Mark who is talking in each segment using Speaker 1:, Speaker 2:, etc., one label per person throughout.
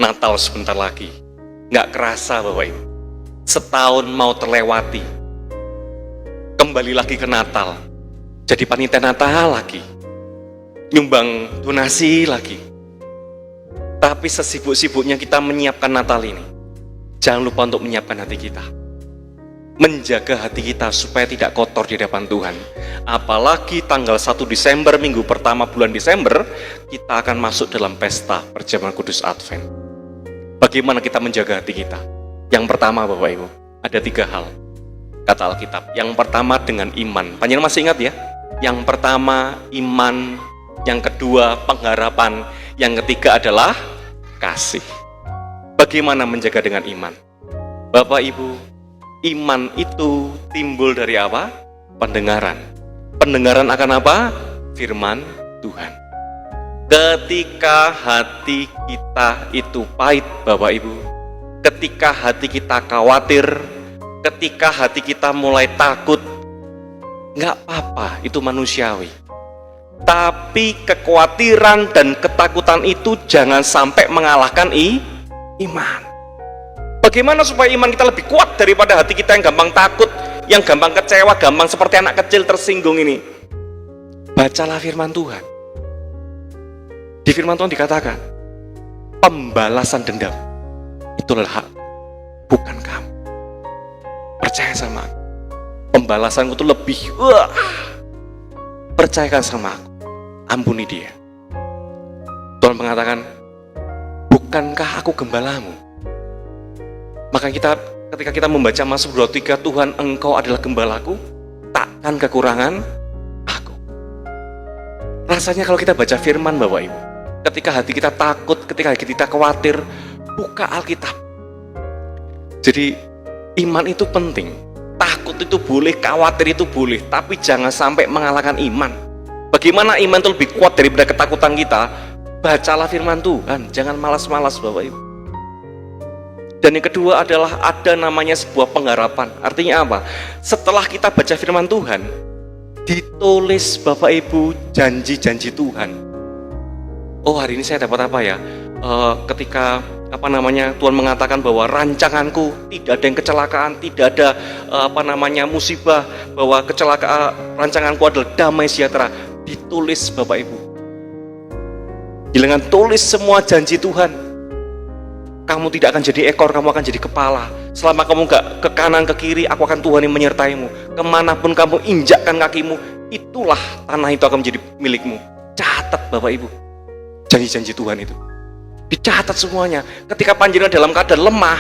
Speaker 1: Natal sebentar lagi. Nggak kerasa Bapak Ibu. Setahun mau terlewati. Kembali lagi ke Natal. Jadi panitia Natal lagi. Nyumbang donasi lagi. Tapi sesibuk-sibuknya kita menyiapkan Natal ini, jangan lupa untuk menyiapkan hati kita. Menjaga hati kita supaya tidak kotor di hadapan Tuhan. Apalagi tanggal 1 Desember, minggu pertama bulan Desember, kita akan masuk dalam pesta perjamuan kudus Advent. Bagaimana kita menjaga hati kita? Yang pertama Bapak Ibu, ada 3 hal, kata Alkitab. Yang pertama dengan iman. Panjenengan masih ingat ya? Yang pertama iman, yang kedua pengharapan, yang ketiga adalah kasih. Bagaimana menjaga dengan iman? Bapak Ibu, iman itu timbul dari apa? Pendengaran. Pendengaran akan apa? Firman Tuhan. Ketika hati kita itu pahit Bapak Ibu, ketika hati kita khawatir, ketika hati kita mulai takut, nggak apa-apa, itu manusiawi. Tapi kekhawatiran dan ketakutan itu jangan sampai mengalahkan iman. Bagaimana supaya iman kita lebih kuat daripada hati kita yang gampang takut, yang gampang kecewa, gampang seperti anak kecil tersinggung ini? Bacalah firman Tuhan. Di firman Tuhan dikatakan, pembalasan dendam itu adalah hak, bukan kamu. Percaya sama aku. Pembalasanku itu lebih, percayakan sama aku. Ampuni dia. Tuhan mengatakan, bukankah aku gembalamu? Maka ketika kita membaca Mazmur 23, Tuhan engkau adalah gembalaku, takkan kekurangan aku. Rasanya kalau kita baca firman Bapak Ibu, ketika hati kita takut, ketika hati kita khawatir, buka Alkitab. Jadi iman itu penting. Takut itu boleh, khawatir itu boleh, tapi jangan sampai mengalahkan iman. Bagaimana iman itu lebih kuat daripada ketakutan kita? Bacalah firman Tuhan, jangan malas-malas Bapak Ibu. Dan yang kedua adalah ada namanya sebuah pengharapan. Artinya apa? Setelah kita baca firman Tuhan, ditulis Bapak Ibu janji-janji Tuhan. Oh, hari ini saya dapat apa ya? Ketika Tuhan mengatakan bahwa rancanganku tidak ada yang kecelakaan, tidak ada musibah, bahwa rancanganku adalah damai sejahtera. Ditulis Bapak Ibu. Jangan tulis semua janji Tuhan. Kamu tidak akan jadi ekor, kamu akan jadi kepala. Selama kamu gak ke kanan ke kiri, aku akan Tuhan yang menyertaimu. Kemanapun kamu injakkan kakimu, itulah tanah itu akan menjadi milikmu. Catat Bapak Ibu janji-janji Tuhan itu. Dicatat semuanya. Ketika panjenengan dalam keadaan lemah,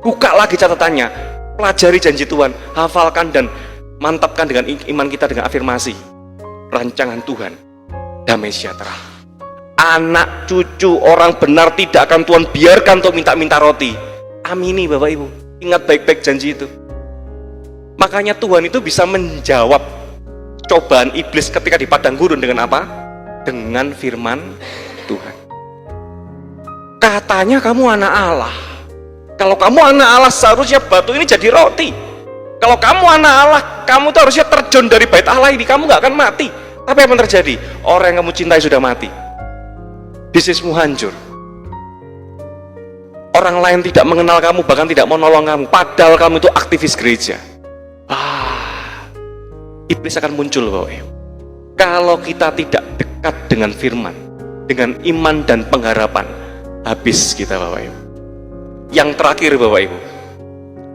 Speaker 1: buka lagi catatannya, pelajari janji Tuhan, hafalkan dan mantapkan dengan iman kita dengan afirmasi. Rancangan Tuhan damai sejahtera. Anak cucu orang benar tidak akan Tuhan biarkan untuk minta-minta roti. Amini Bapak Ibu, ingat baik-baik janji itu. Makanya Tuhan itu bisa menjawab cobaan iblis ketika di padang gurun dengan apa? Dengan firman Tuhan. Katanya kamu anak Allah. Kalau kamu anak Allah, seharusnya batu ini jadi roti. Kalau kamu anak Allah, kamu tuh harusnya terjun dari bait Allah ini, kamu gak akan mati. Tapi apa yang terjadi? Orang yang kamu cintai sudah mati. Bisnismu hancur. Orang lain tidak mengenal kamu, bahkan tidak mau nolong kamu, padahal kamu itu aktivis gereja. Iblis akan muncul Bapak Ibu. Kalau kita tidak dekat dengan firman, dengan iman dan pengharapan, habis kita Bapak Ibu. Yang terakhir Bapak Ibu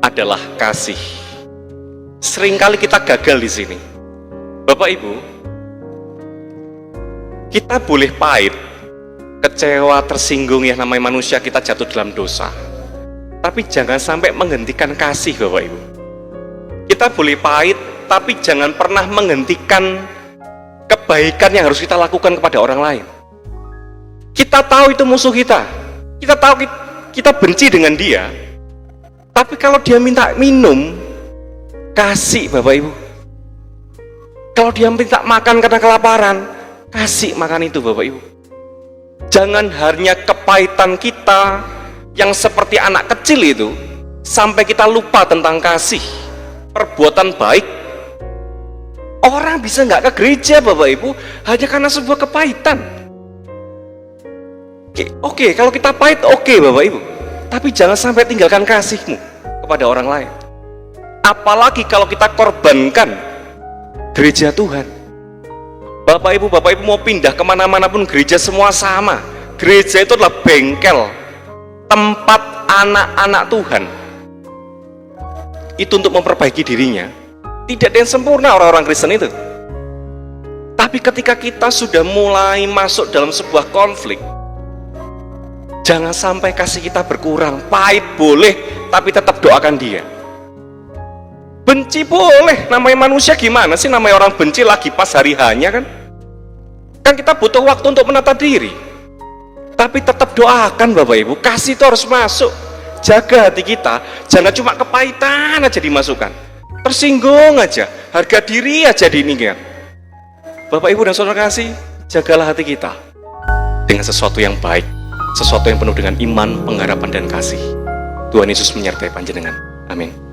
Speaker 1: adalah kasih. Seringkali kita gagal di sini. Bapak Ibu, kita boleh pahit, kecewa, tersinggung, ya namanya manusia, kita jatuh dalam dosa. Tapi jangan sampai menghentikan kasih Bapak Ibu. Kita boleh pahit, tapi jangan pernah menghentikan kebaikan yang harus kita lakukan kepada orang lain. Kita tahu itu musuh kita. Kita tahu kita benci dengan dia. Tapi kalau dia minta minum, kasih Bapak Ibu. Kalau dia minta makan karena kelaparan, kasih makan itu Bapak Ibu. Jangan hanya kepahitan kita yang seperti anak kecil itu sampai kita lupa tentang kasih, perbuatan baik. Orang bisa nggak ke gereja Bapak Ibu hanya karena sebuah kepahitan. Oke, kalau kita pahit, oke Bapak Ibu. Tapi jangan sampai tinggalkan kasihmu kepada orang lain. Apalagi kalau kita korbankan gereja Tuhan. Bapak Ibu mau pindah kemana-mana pun gereja semua sama. Gereja itu adalah bengkel, tempat anak-anak Tuhan. Itu untuk memperbaiki dirinya. Tidak ada yang sempurna orang-orang Kristen itu. Tapi ketika kita sudah mulai masuk dalam sebuah konflik, jangan sampai kasih kita berkurang. Pahit boleh, tapi tetap doakan dia. Benci boleh, namanya manusia gimana sih, namanya orang benci lagi pas hari hanya kan? Kan kita butuh waktu untuk menata diri. Tapi tetap doakan Bapak Ibu, kasih itu harus masuk. Jaga hati kita, jangan cuma kepahitan aja dimasukkan. Tersinggung aja, harga diri aja diingat. Bapak Ibu dan saudara kasih, jagalah hati kita dengan sesuatu yang baik, sesuatu yang penuh dengan iman, pengharapan, dan kasih. Tuhan Yesus menyertai panjenengan. Amin.